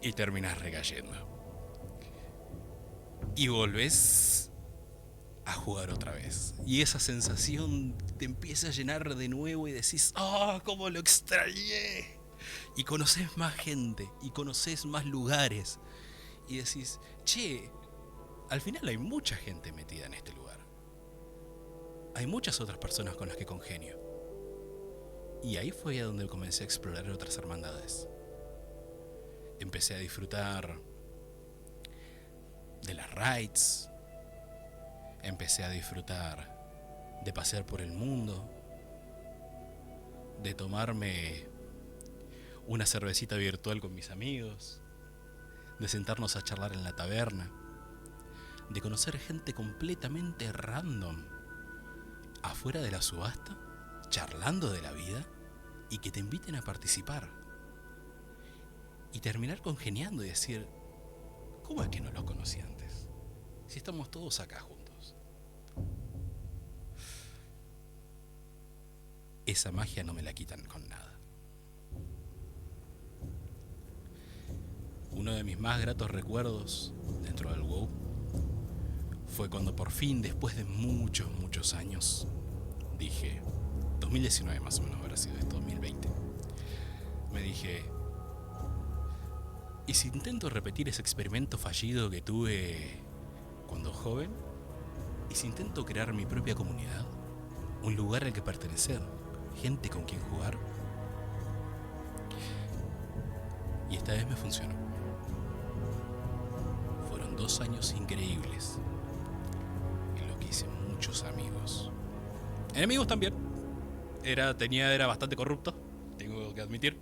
y terminás recayendo. Y volvés a jugar otra vez. Y esa sensación te empieza a llenar de nuevo y decís: cómo lo extrañé. Y conoces más gente, y conoces más lugares. Y decís: che, al final hay mucha gente metida en este lugar. Hay muchas otras personas con las que congenio. Y ahí fue a donde comencé a explorar otras hermandades. Empecé a disfrutar de las raids. Empecé a disfrutar de pasear por el mundo, de tomarme una cervecita virtual con mis amigos, de sentarnos a charlar en la taberna, de conocer gente completamente random afuera de la subasta, charlando de la vida y que te inviten a participar. Y terminar congeniando y decir, ¿cómo es que no los conocí antes? Si estamos todos acá juntos. Esa magia no me la quitan con nada. Uno de mis más gratos recuerdos dentro del WoW fue cuando por fin, después de muchos años, dije, 2019 más o menos habrá sido esto, 2020, me dije, ¿y si intento repetir ese experimento fallido que tuve cuando joven? ¿Y si intento crear mi propia comunidad? Un lugar al que pertenecer, gente con quien jugar. Y esta vez me funcionó. Fueron 2 años increíbles en los que hice muchos amigos. Enemigos también. Era bastante corrupto, tengo que admitir.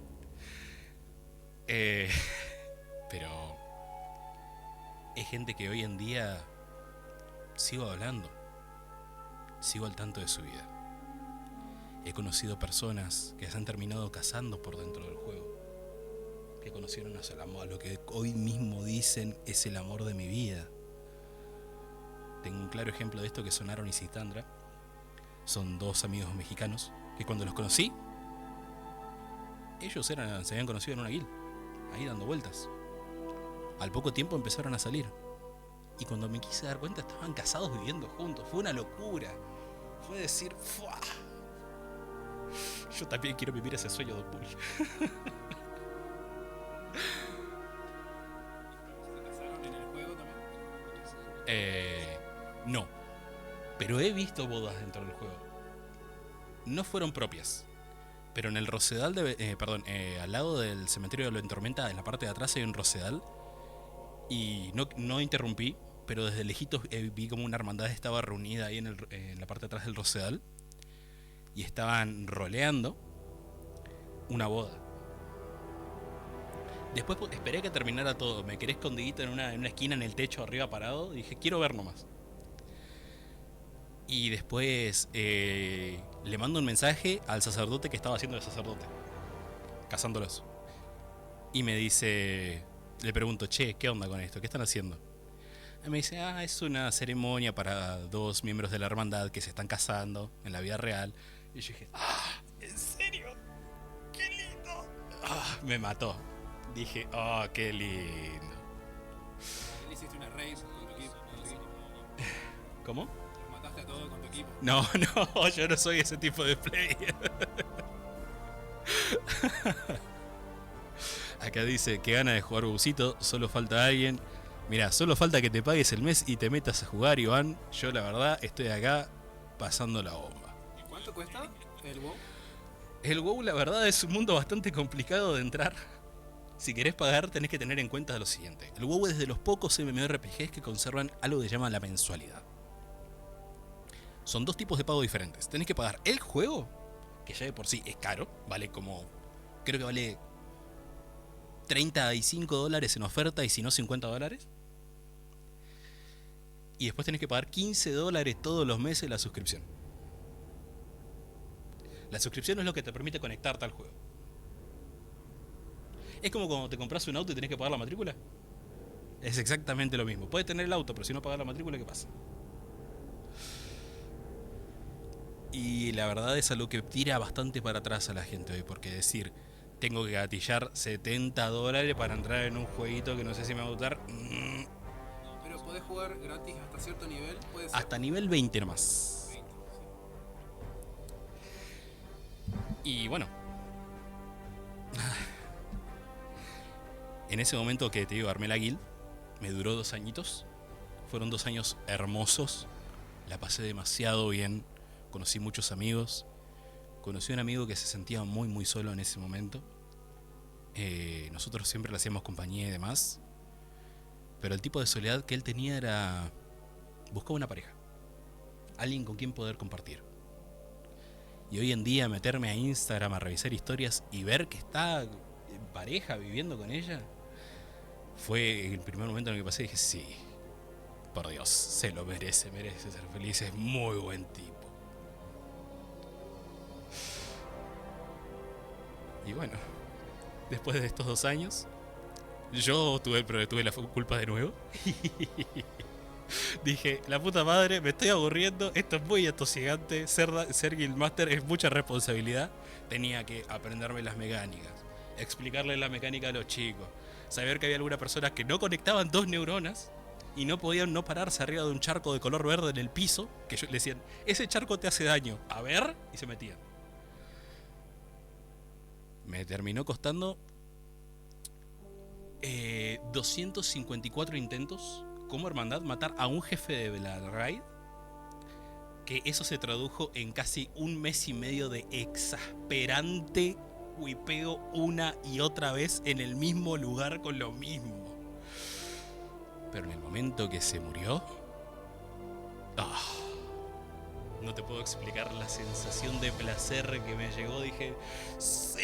Pero es gente que hoy en día sigo hablando, sigo al tanto de su vida. He conocido personas que se han terminado casando por dentro del juego, que conocieron a lo que hoy mismo dicen es el amor de mi vida. Tengo un claro ejemplo de esto que son Aaron y Citandra. Son 2 amigos mexicanos que cuando los conocí, ellos se habían conocido en una guild, ahí dando vueltas. Al poco tiempo empezaron a salir. Y cuando me quise dar cuenta estaban casados viviendo juntos. Fue una locura. Fue decir, ¡fua! Yo también quiero vivir ese sueño de Bull. ¿Se casaron en el juego también? No. Pero he visto bodas dentro del juego. No fueron propias. Pero en el rosedal al lado del cementerio de la Tormenta, en la parte de atrás hay un rosedal. Y no interrumpí, pero desde lejitos vi como una hermandad estaba reunida ahí en la parte de atrás del rosedal. Y estaban roleando una boda. Después esperé que terminara todo. Me quedé escondidito en una esquina en el techo arriba parado. Dije, quiero ver nomás. Y después le mando un mensaje al sacerdote que estaba haciendo de sacerdote, casándolos. Y me dice, le pregunto, che, ¿qué onda con esto? ¿Qué están haciendo? Y me dice, es una ceremonia para 2 miembros de la hermandad que se están casando en la vida real. Y yo dije, ¿en serio? ¡Qué lindo! Me mató. Dije, qué lindo. ¿Le hiciste una raid con tu equipo? ¿Cómo? ¿Los mataste a todos con tu equipo? No, yo no soy ese tipo de player. Acá dice, que gana de jugar Busito, solo falta alguien. Mirá, solo falta que te pagues el mes y te metas a jugar, Iván. Yo la verdad estoy acá pasando la bomba. ¿Y cuánto cuesta el WoW? El WoW la verdad es un mundo bastante complicado de entrar. Si querés pagar tenés que tener en cuenta lo siguiente. El WoW es de los pocos MMORPGs que conservan algo que se llama la mensualidad. Son 2 tipos de pago diferentes. Tenés que pagar el juego, que ya de por sí es caro. Vale como... creo que vale $35 en oferta y si no $50. Y después tenés que pagar $15 todos los meses la suscripción. La suscripción es lo que te permite conectarte al juego. Es como cuando te compras un auto y tenés que pagar la matrícula. Es exactamente lo mismo. Puedes tener el auto, pero si no pagas la matrícula, ¿qué pasa? Y la verdad es algo que tira bastante para atrás a la gente hoy. Porque decir, tengo que gatillar $70 para entrar en un jueguito que no sé si me va a gustar. Pero podés jugar gratis hasta cierto nivel. ¿Puede ser? Hasta nivel 20 nomás. 20, sí. Y bueno, en ese momento que te digo, armé la guild, me duró 2 añitos. Fueron 2 años hermosos. La pasé demasiado bien. Conocí muchos amigos. Conocí a un amigo que se sentía muy solo en ese momento. Nosotros siempre le hacíamos compañía y demás. Pero el tipo de soledad que él tenía era... buscaba una pareja. Alguien con quien poder compartir. Y hoy en día meterme a Instagram a revisar historias y ver que está en pareja viviendo con ella, fue el primer momento en el que pasé y dije, sí, por Dios, se lo merece, merece ser feliz, es muy buen tipo. Y bueno, después de estos 2 años, yo tuve la culpa de nuevo. Dije, la puta madre, me estoy aburriendo, esto es muy atosigante, ser Guildmaster es mucha responsabilidad. Tenía que aprenderme las mecánicas, explicarle la mecánica a los chicos, saber que había algunas personas que no conectaban 2 neuronas y no podían no pararse arriba de un charco de color verde en el piso, que le decían, ese charco te hace daño, a ver, y se metían. Me terminó costando 254 intentos como hermandad matar a un jefe de la raid, que eso se tradujo en casi 1 mes y medio de exasperante whipeo una y otra vez en el mismo lugar con lo mismo. Pero en el momento que se murió, no te puedo explicar la sensación de placer que me llegó. Dije, ¡sí!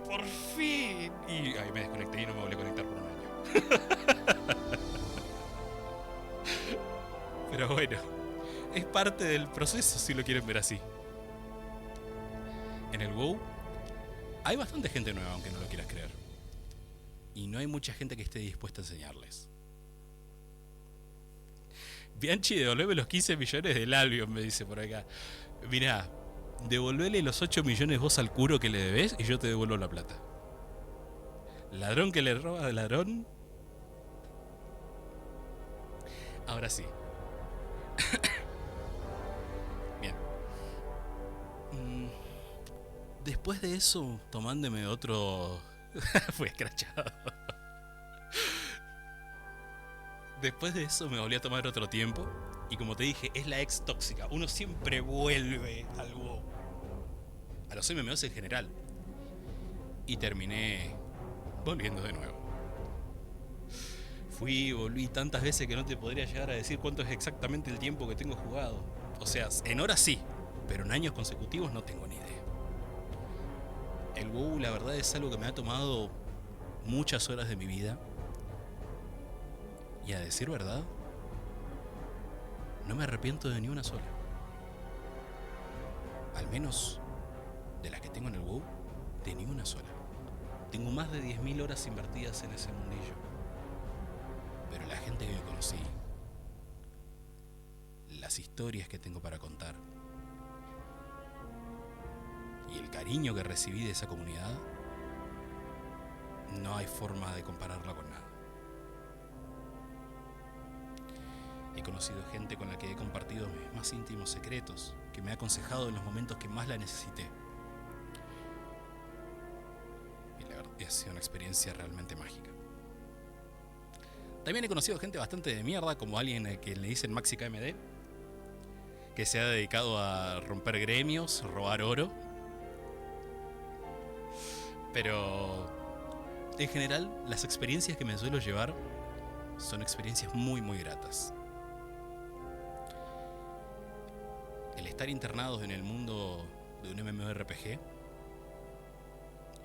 ¡Por fin! Y ahí me desconecté y no me volví a conectar por un año. Pero bueno, es parte del proceso si lo quieren ver así. En el WoW hay bastante gente nueva, aunque no lo quieras creer. Y no hay mucha gente que esté dispuesta a enseñarles. Bianchi, devolveme los 15 millones del Albion, me dice por acá. Mirá, devolvele los 8 millones vos al curo que le debes y yo te devuelvo la plata. Ladrón que le roba al ladrón. Ahora sí. Bien. Después de eso, tomándome otro... Fui escrachado. Después de eso me volví a tomar otro tiempo. Y como te dije, es la ex tóxica. Uno siempre vuelve al WoW. A los MMOs en general. Y terminé volviendo de nuevo. Volví tantas veces que no te podría llegar a decir cuánto es exactamente el tiempo que tengo jugado. O sea, en horas sí, pero en años consecutivos no tengo ni idea. El WoW, la verdad, es algo que me ha tomado muchas horas de mi vida. Y a decir verdad, no me arrepiento de ni una sola. Al menos de las que tengo en el WoW, de ni una sola. Tengo más de 10.000 horas invertidas en ese mundillo. Pero la gente que me conocí, las historias que tengo para contar y el cariño que recibí de esa comunidad, no hay forma de compararla con nada. He conocido gente con la que he compartido mis más íntimos secretos, que me ha aconsejado en los momentos que más la necesité. Y la verdad, ha sido una experiencia realmente mágica. También he conocido gente bastante de mierda, como alguien a quien le dicen Maxi KMD, que se ha dedicado a romper gremios, robar oro. Pero en general, las experiencias que me suelo llevar son experiencias muy muy gratas. El estar internados en el mundo de un MMORPG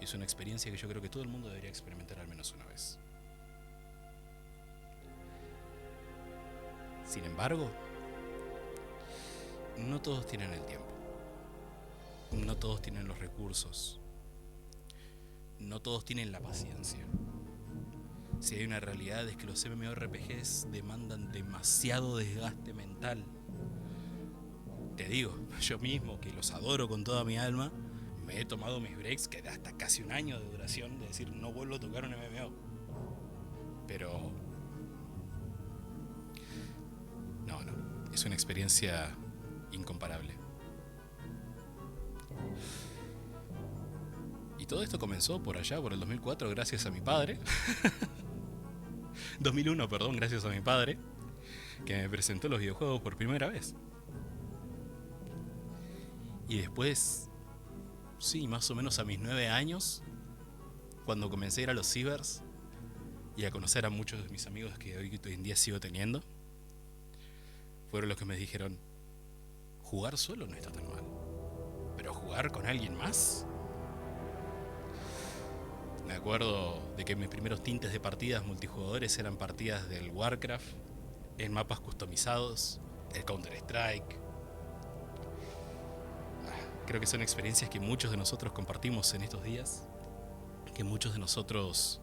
es una experiencia que yo creo que todo el mundo debería experimentar al menos una vez. Sin embargo, no todos tienen el tiempo. No todos tienen los recursos. No todos tienen la paciencia. Si hay una realidad es que los MMORPGs demandan demasiado desgaste mental. Te digo, yo mismo, que los adoro con toda mi alma, me he tomado mis breaks que de hasta casi 1 año de duración, de decir, no vuelvo a tocar un MMO. Pero... no, es una experiencia incomparable. Y todo esto comenzó por allá, por el 2004, gracias a mi padre. 2001, perdón, gracias a mi padre, que me presentó los videojuegos por primera vez. Y después, sí, más o menos a mis 9 años, cuando comencé a ir a los cibers y a conocer a muchos de mis amigos que hoy en día sigo teniendo, fueron los que me dijeron: jugar solo no está tan mal, pero jugar con alguien más. Me acuerdo de que mis primeros tintes de partidas multijugadores eran partidas del Warcraft en mapas customizados, el Counter-Strike. Creo que son experiencias que muchos de nosotros compartimos en estos días, que muchos de nosotros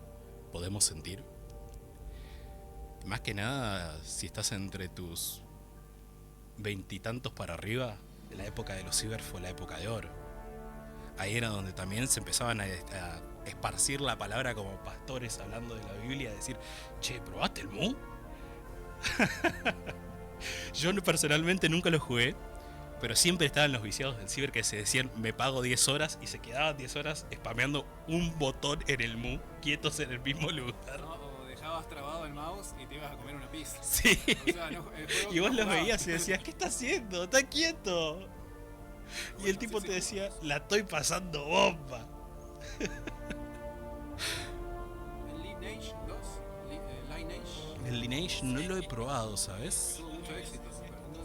podemos sentir. Más que nada, si estás entre tus veintitantos para arriba, la época de los ciber fue la época de oro. Ahí era donde también se empezaban a esparcir la palabra como pastores hablando de la Biblia, decir: che, ¿probaste el Mu? Yo personalmente nunca lo jugué, pero siempre estaban los viciados del ciber que se decían: me pago 10 horas, y se quedaban 10 horas spameando un botón en el Mu, quietos en el mismo lugar. No, o dejabas trabado el mouse y te ibas a comer una pizza. Sí. O sea, no, el juego Y vos no los jugaba. veías y decías: ¿qué está haciendo? ¡Está quieto! Y el tipo te decía: la estoy pasando bomba. El Lineage 2, Lineage, El Lineage no lo he probado, ¿sabes? tuvo mucho éxito.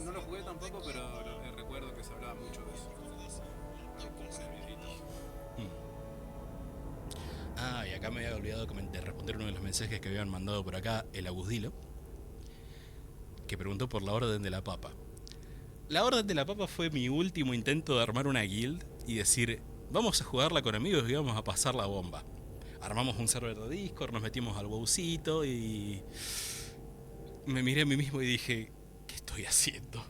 No lo jugué tampoco, pero recuerdo que se hablaba mucho de eso. Y acá me había olvidado de responder uno de los mensajes que habían mandado por acá, el Agusdilo, que preguntó por la Orden de la Papa. La Orden de la Papa fue mi último intento de armar una guild y decir: vamos a jugarla con amigos y vamos a pasar la bomba. Armamos un server de Discord, nos metimos al WoWcito y me miré a mí mismo y dije: ¿qué estoy haciendo?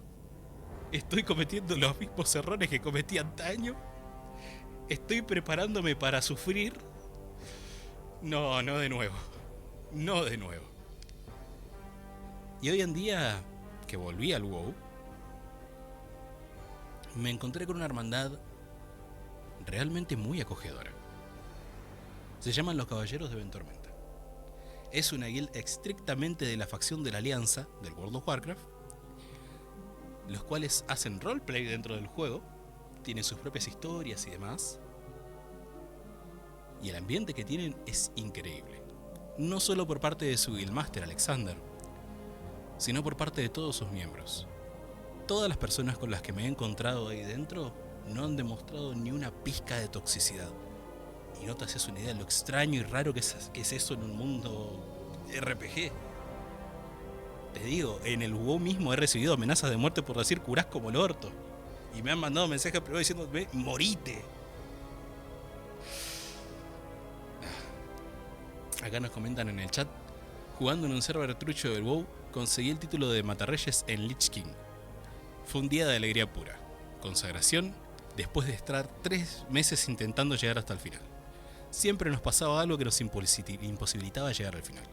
¿Estoy cometiendo los mismos errores que cometí antaño? ¿Estoy preparándome para sufrir? No, no de nuevo. No de nuevo. Y hoy en día, que volví al WoW, me encontré con una hermandad realmente muy acogedora. Se llaman los Caballeros de Ventormenta. Es una guild estrictamente de la facción de la Alianza del World of Warcraft, los cuales hacen roleplay dentro del juego, tienen sus propias historias y demás, y el ambiente que tienen es increíble. No solo por parte de su guildmaster Alexander, sino por parte de todos sus miembros. Todas las personas con las que me he encontrado ahí dentro no han demostrado ni una pizca de toxicidad. Y no te haces una idea de lo extraño y raro que es eso en un mundo RPG. Te digo, en el WoW mismo he recibido amenazas de muerte por decir curás como el orto. Y me han mandado mensajes privado diciendo: morite. Acá nos comentan en el chat: jugando en un server trucho del WoW, conseguí el título de Matarreyes en Lich King. Fue un día de alegría pura. Consagración, después de estar 3 meses intentando llegar hasta el final. Siempre nos pasaba algo que nos imposibilitaba llegar al final.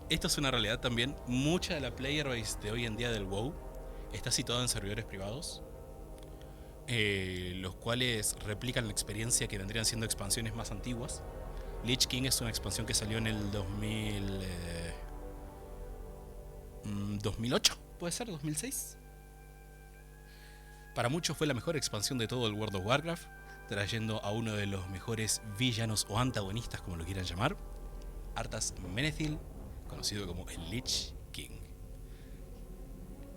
Esto es una realidad también. Mucha de la player base de hoy en día del WoW está situada en servidores privados, los cuales replican la experiencia que vendrían siendo expansiones más antiguas. Lich King es una expansión que salió en el 2008, puede ser, 2006. Para muchos fue la mejor expansión de todo el World of Warcraft, trayendo a uno de los mejores villanos o antagonistas, como lo quieran llamar, Arthas Menethil, conocido como el Lich King.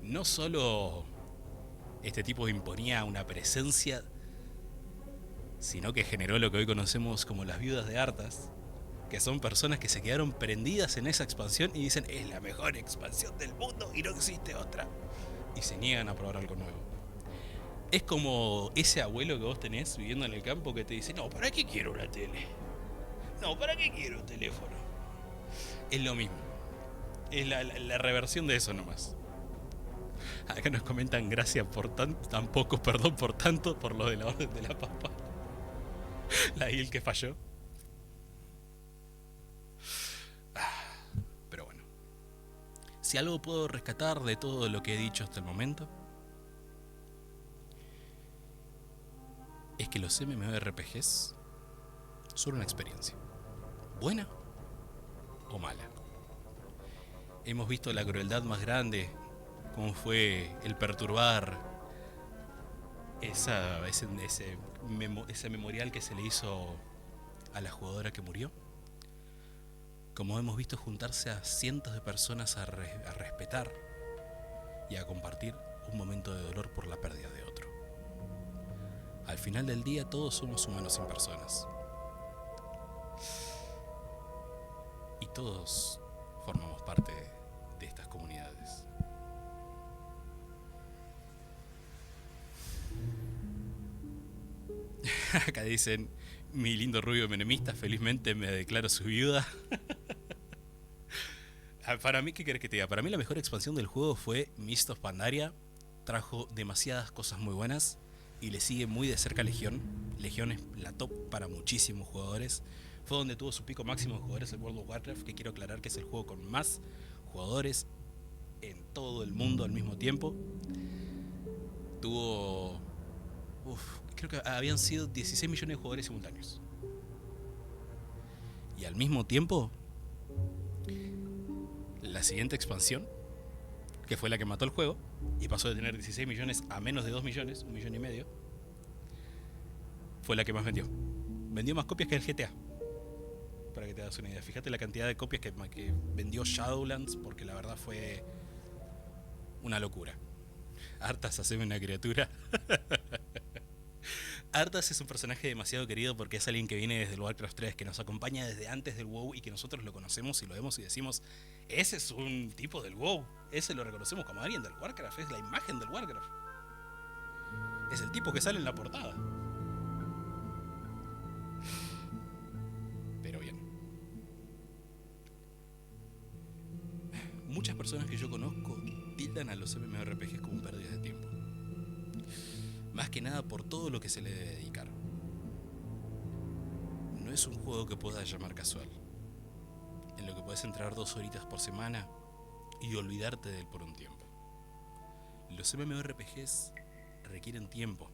No solo este tipo imponía una presencia, sino que generó lo que hoy conocemos como las viudas de Arthas, que son personas que se quedaron prendidas en esa expansión y dicen: es la mejor expansión del mundo y no existe otra, y se niegan a probar algo nuevo. Es como ese abuelo que vos tenés viviendo en el campo que te dice: no, ¿para qué quiero una tele? No, ¿para qué quiero un teléfono? Es lo mismo. Es la reversión de eso nomás. Acá nos comentan: gracias por tampoco, perdón por tanto, por lo de la Orden de la Papa. La guild que falló. Pero bueno, si algo puedo rescatar de todo lo que he dicho hasta el momento, es que los MMORPGs son una experiencia, buena o mala. Hemos visto la crueldad más grande, como fue el perturbar ese memorial que se le hizo a la jugadora que murió. Como hemos visto juntarse a cientos de personas a respetar y a compartir un momento de dolor por la pérdida de otro. Al final del día todos somos humanos sin personas. Y todos formamos parte de estas comunidades. Acá dicen, mi lindo rubio menemista, felizmente me declaro su viuda. Para mí, ¿qué querés que te diga? Para mí la mejor expansión del juego fue Mist of Pandaria. Trajo demasiadas cosas muy buenas y le sigue muy de cerca Legión. Legión es la top para muchísimos jugadores. Fue donde tuvo su pico máximo de jugadores el World of Warcraft, que quiero aclarar que es el juego con más jugadores en todo el mundo al mismo tiempo. Tuvo... creo que habían sido 16 millones de jugadores simultáneos. Y al mismo tiempo, la siguiente expansión, que fue la que mató el juego, y pasó de tener 16 millones a menos de 2 millones, 1,5 millones, fue la que más vendió. Vendió más copias que el GTA. Para que te hagas una idea. Fíjate la cantidad de copias que vendió Shadowlands, porque la verdad fue una locura. Arthas, haceme una criatura. Arthas es un personaje demasiado querido porque es alguien que viene desde el Warcraft 3, que nos acompaña desde antes del WoW y que nosotros lo conocemos y lo vemos y decimos, ese es un tipo del WoW, ese lo reconocemos como alguien del Warcraft, es la imagen del Warcraft. Es el tipo que sale en la portada. Pero bien. Muchas personas que yo conozco tildan a los MMORPGs como pérdidas de tiempo. Más que nada por todo lo que se le debe dedicar. No es un juego que puedas llamar casual, en lo que puedes entrar 2 horitas por semana y olvidarte de él por un tiempo. Los MMORPGs requieren tiempo,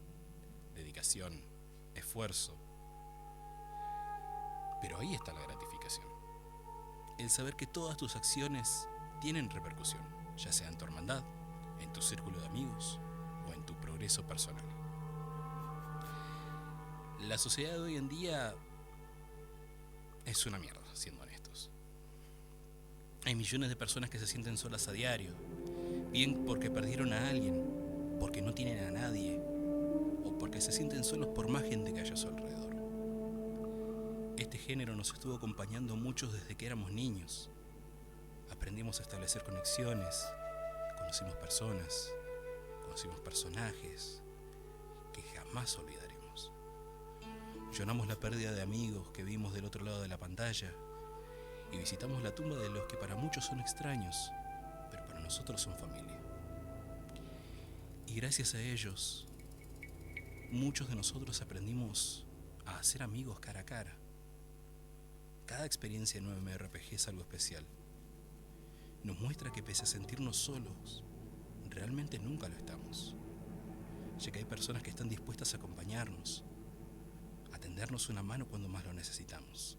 dedicación, esfuerzo. Pero ahí está la gratificación. El saber que todas tus acciones tienen repercusión, ya sea en tu hermandad, en tu círculo de amigos o en tu progreso personal. La sociedad de hoy en día es una mierda, siendo honestos. Hay millones de personas que se sienten solas a diario, bien porque perdieron a alguien, porque no tienen a nadie, o porque se sienten solos por más gente que haya a su alrededor. Este género nos estuvo acompañando muchos desde que éramos niños. Aprendimos a establecer conexiones, conocimos personas, conocimos personajes que jamás olvidaremos. Lloramos la pérdida de amigos que vimos del otro lado de la pantalla y visitamos la tumba de los que para muchos son extraños, pero para nosotros son familia. Y gracias a ellos, muchos de nosotros aprendimos a hacer amigos cara a cara. Cada experiencia en un MMORPG es algo especial. Nos muestra que pese a sentirnos solos, realmente nunca lo estamos, ya que hay personas que están dispuestas a acompañarnos, a tendernos una mano cuando más lo necesitamos.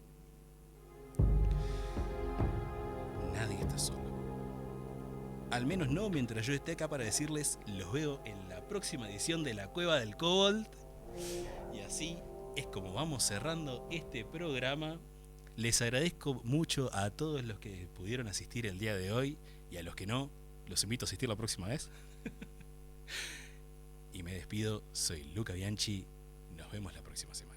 Nadie está solo. Al menos no mientras yo esté acá para decirles, los veo en la próxima edición de La Cueva del Kobold. Y así es como vamos cerrando este programa. Les agradezco mucho a todos los que pudieron asistir el día de hoy y a los que no, los invito a asistir la próxima vez. Y me despido, soy Luca Bianchi, nos vemos la próxima semana.